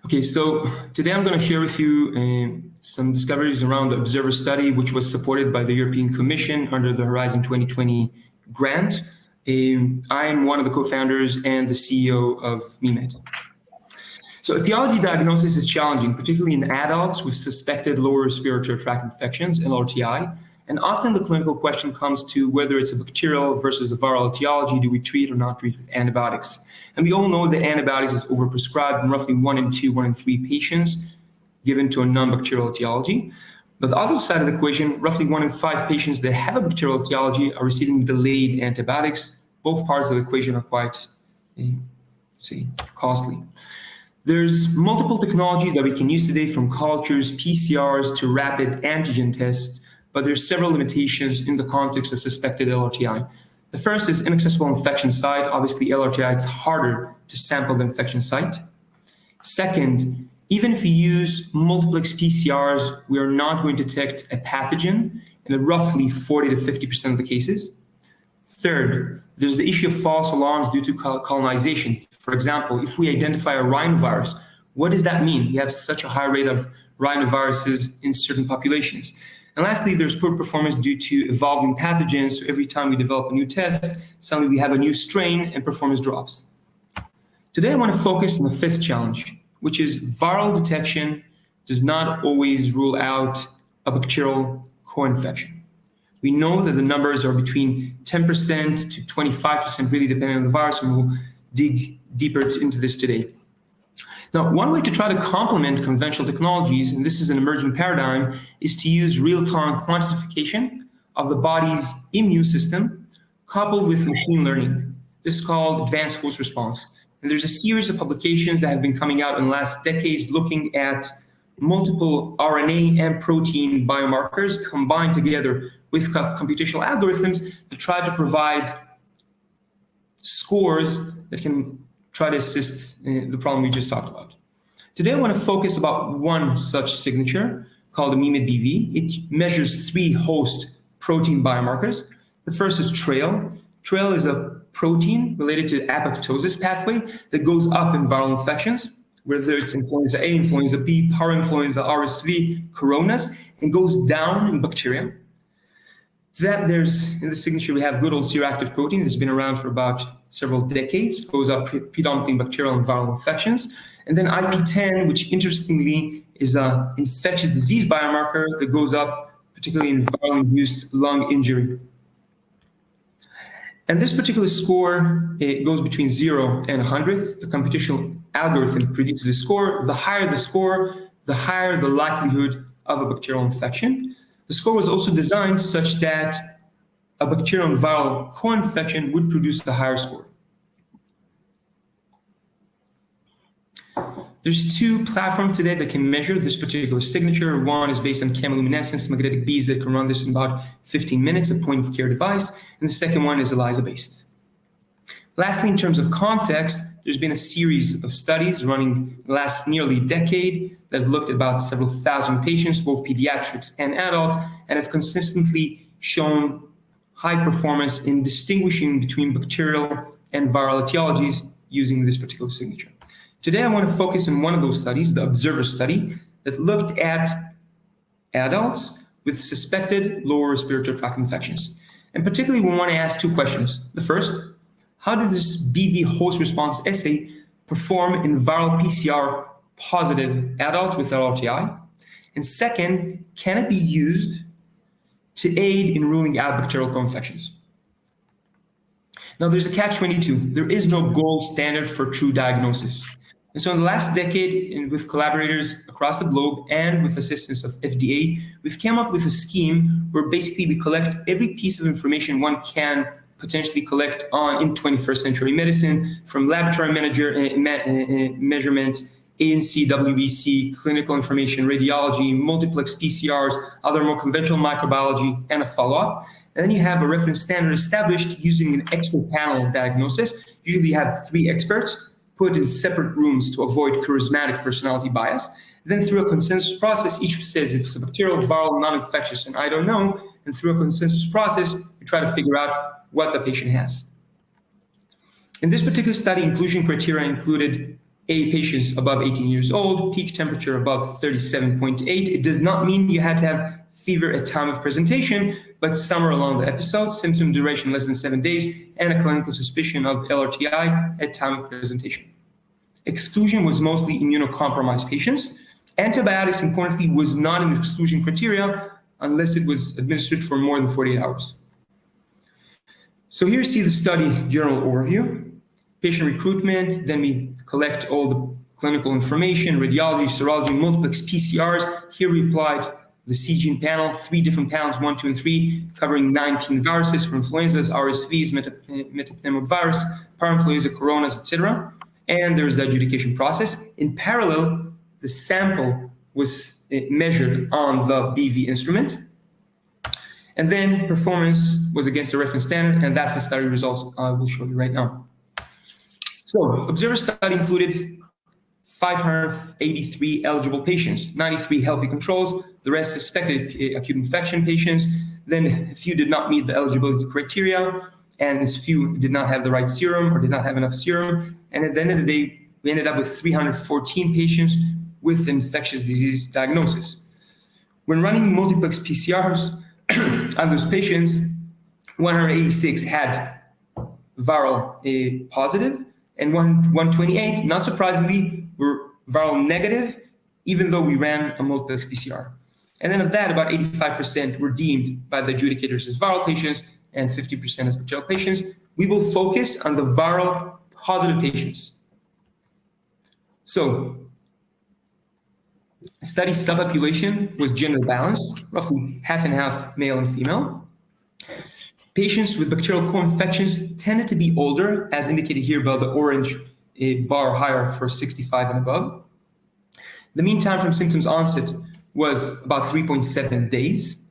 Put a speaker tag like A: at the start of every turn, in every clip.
A: Okay, so today I'm going to share with you some discoveries around the Observer study, which was supported by the European Commission under the Horizon 2020 grant. I'm one of the co-founders and the CEO of MeMed. So etiology diagnosis is challenging, particularly in adults with suspected lower respiratory tract infections, LRTI. And often the clinical question comes to whether it's a bacterial versus a viral etiology. Do we treat or not treat with antibiotics? And we all know that antibiotics is overprescribed in roughly 1 in 2, 1 in 3 patients given to a non-bacterial etiology. But the other side of the equation, roughly 1 in 5 patients that have a bacterial etiology are receiving delayed antibiotics. Both parts of the equation are quite, costly. There's multiple technologies that we can use today, from cultures, PCRs, to rapid antigen tests, but there's several limitations in the context of suspected LRTI. The first is inaccessible infection site. Obviously, LRTI, it's harder to sample the infection site. Second, even if you use multiplex PCRs, we are not going to detect a pathogen in roughly 40 to 50% of the cases. Third, there's the issue of false alarms due to colonization. For example, if we identify a rhinovirus, what does that mean? We have such a high rate of rhinoviruses in certain populations. And lastly, there's poor performance due to evolving pathogens. So every time we develop a new test, suddenly we have a new strain and performance drops. Today, I want to focus on the fifth challenge, which is viral detection does not always rule out a bacterial co-infection. We know that the numbers are between 10% to 25%, really depending on the virus, and we'll dig deeper into this today. Now, one way to try to complement conventional technologies, and this is an emerging paradigm, is to use real-time quantification of the body's immune system coupled with machine learning. This is called advanced host response. And there's a series of publications that have been coming out in the last decades looking at multiple RNA and protein biomarkers combined together with computational algorithms to try to provide scores that can try to assist the problem we just talked about. Today, I want to focus about one such signature called the MeMed BV. It measures 3 host protein biomarkers. The first is TRAIL. TRAIL is a protein related to the apoptosis pathway that goes up in viral infections, whether it's influenza A, influenza B, parainfluenza, RSV, coronas, and goes down in bacteria. That there's, in the signature, we have good old C-reactive protein that's been around for about several decades, goes up predominantly in bacterial and viral infections. And then IP10, which interestingly is an infectious disease biomarker that goes up particularly in viral-induced lung injury. And this particular score, it goes between 0 and 100. The computational algorithm produces the score. The higher the score, the higher the likelihood of a bacterial infection. The score was also designed such that a bacterial and viral co-infection would produce the higher score. There's 2 platforms today that can measure this particular signature. One is based on chemiluminescence, magnetic beads that can run this in about 15 minutes, a point-of-care device. And the second one is ELISA-based. Lastly, in terms of context, there's been a series of studies running the last nearly decade that have looked at about several thousand patients, both pediatrics and adults, and have consistently shown high performance in distinguishing between bacterial and viral etiologies using this particular signature. Today, I want to focus on one of those studies, the Observer study, that looked at adults with suspected lower respiratory tract infections. And particularly, we want to ask 2 questions. The first, how did this BV host response assay perform in viral PCR positive adults with LRTI? And second, can it be used to aid in ruling out bacterial co-infections? Now, there's a catch-22. There is no gold standard for true diagnosis. And so in the last decade, with collaborators across the globe and with assistance of FDA, we've come up with a scheme where basically we collect every piece of information one can potentially collect in 21st century medicine, from laboratory measurements, ANC, WBC, clinical information, radiology, multiplex PCRs, other more conventional microbiology, and a follow-up. And then you have a reference standard established using an expert panel diagnosis. Usually you have 3 experts put in separate rooms to avoid charismatic personality bias. Then through a consensus process, each says if it's a bacterial, viral, non-infectious, and I don't know. And through a consensus process, we try to figure out what the patient has. In this particular study, inclusion criteria included patients above 18 years old, peak temperature above 37.8. It does not mean you had to have fever at time of presentation, but somewhere along the episode, symptom duration less than 7 days, and a clinical suspicion of LRTI at time of presentation. Exclusion was mostly immunocompromised patients. Antibiotics, importantly, was not an exclusion criteria unless it was administered for more than 48 hours. So here you see the study general overview, patient recruitment, then we collect all the clinical information, radiology, serology, multiplex PCRs. Here we applied the CGene panel, 3 different panels, 1, 2, and 3, covering 19 viruses from influenzas, RSVs, metapneumovirus, parainfluenza, coronas, etc. And there's the adjudication process. In parallel, the sample was measured on the BV instrument. And then performance was against the reference standard, and that's the study results I will show you right now. So, observer study included 583 eligible patients, 93 healthy controls, the rest suspected acute infection patients, then a few did not meet the eligibility criteria, and as few did not have the right serum or did not have enough serum. And at the end of the day, we ended up with 314 patients with infectious disease diagnosis. When running multiplex PCRs on those patients, 186 had viral positive, and 128, not surprisingly, were viral negative, even though we ran a multiplex PCR. And then of that, about 85% were deemed by the adjudicators as viral patients and 50% as bacterial patients. We will focus on the viral positive patients. So, study subpopulation was gender balanced, roughly half and half male and female. Patients with bacterial co-infections tended to be older, as indicated here by the orange bar higher for 65 and above. The mean time from symptoms onset was about 3.7 days.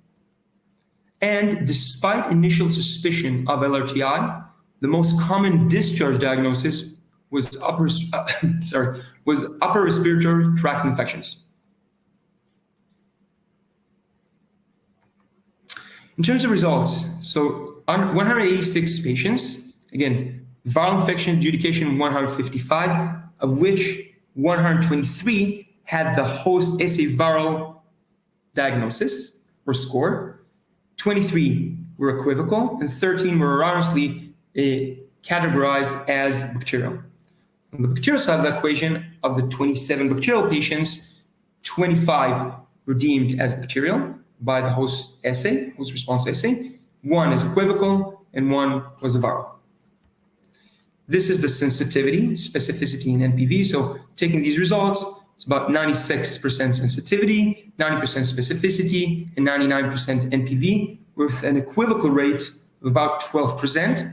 A: And despite initial suspicion of LRTI, the most common discharge diagnosis was upper respiratory tract infections. In terms of results, so on 186 patients, again, viral infection adjudication 155, of which 123 had the host assay viral diagnosis or score, 23 were equivocal, and 13 were erroneously categorized as bacterial. On the bacterial side of the equation, of the 27 bacterial patients, 25 were deemed as bacterial by the host assay, host response assay. 1 is equivocal, and 1 was a viral. This is the sensitivity, specificity, and NPV. So taking these results, it's about 96% sensitivity, 90% specificity, and 99% NPV, with an equivocal rate of about 12%,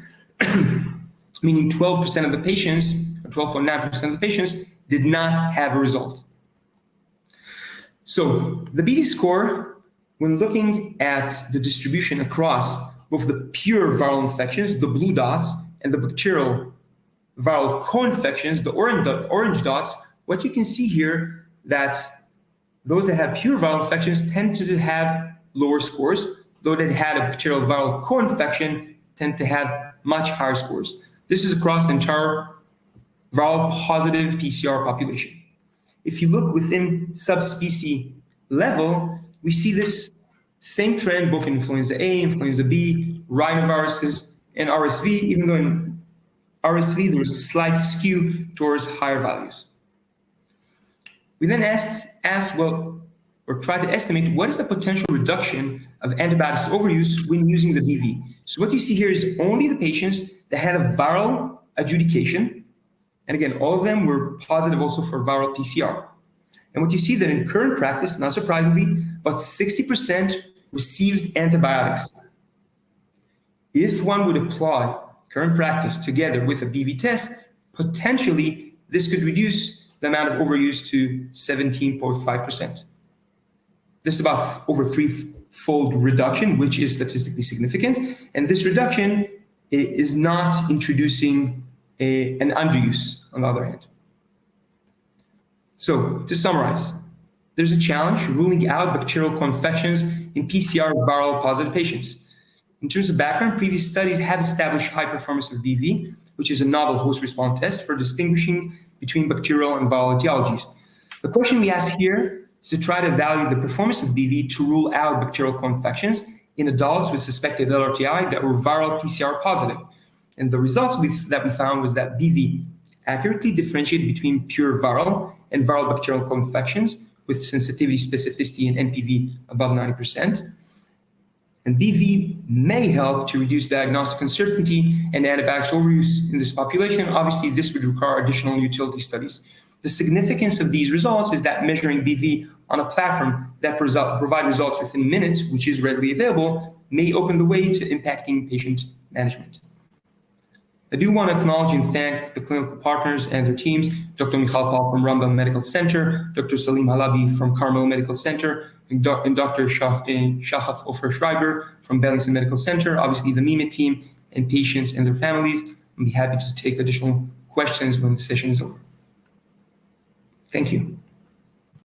A: meaning 12% of the patients, or 12.9% of the patients, did not have a result. So the BV score, when looking at the distribution across both the pure viral infections, the blue dots, and the bacterial viral co-infections, the orange dots, what you can see here that those that have pure viral infections tend to have lower scores, though that had a bacterial viral co-infection tend to have much higher scores. This is across the entire viral positive PCR population. If you look within subspecies level, we see this same trend both in influenza A, influenza B, rhinoviruses, and RSV, even though in RSV there was a slight skew towards higher values. We then tried to estimate what is the potential reduction of antibiotics overuse when using the BV. So what you see here is only the patients that had a viral adjudication, and again, all of them were positive also for viral PCR. And what you see that in current practice, not surprisingly, about 60% received antibiotics. If one would apply current practice together with a BV test, potentially this could reduce the amount of overuse to 17.5%. This is about over threefold reduction, which is statistically significant. And this reduction is not introducing an underuse on the other hand. So to summarize, there's a challenge ruling out bacterial co-infections in PCR viral positive patients. In terms of background, previous studies have established high performance of BV, which is a novel host response test for distinguishing between bacterial and viral etiologies. The question we asked here is to try to evaluate the performance of BV to rule out bacterial co-infections in adults with suspected LRTI that were viral PCR positive. And the results that we found was that BV accurately differentiated between pure viral and viral bacterial co-infections with sensitivity, specificity, and NPV above 90%. And BV may help to reduce diagnostic uncertainty and antibiotics overuse in this population. Obviously, this would require additional utility studies. The significance of these results is that measuring BV on a platform that provide results within minutes, which is readily available, may open the way to impacting patient management. I do want to acknowledge and thank the clinical partners and their teams, Dr. Michal Paul from Rambam Medical Center, Dr. Salim Halabi from Carmel Medical Center, and Dr. Shachaf Ofer Schreiber from Bellingson Medical Center, obviously the MeMed team and patients and their families. I'll be happy to take additional questions when the session is over. Thank you.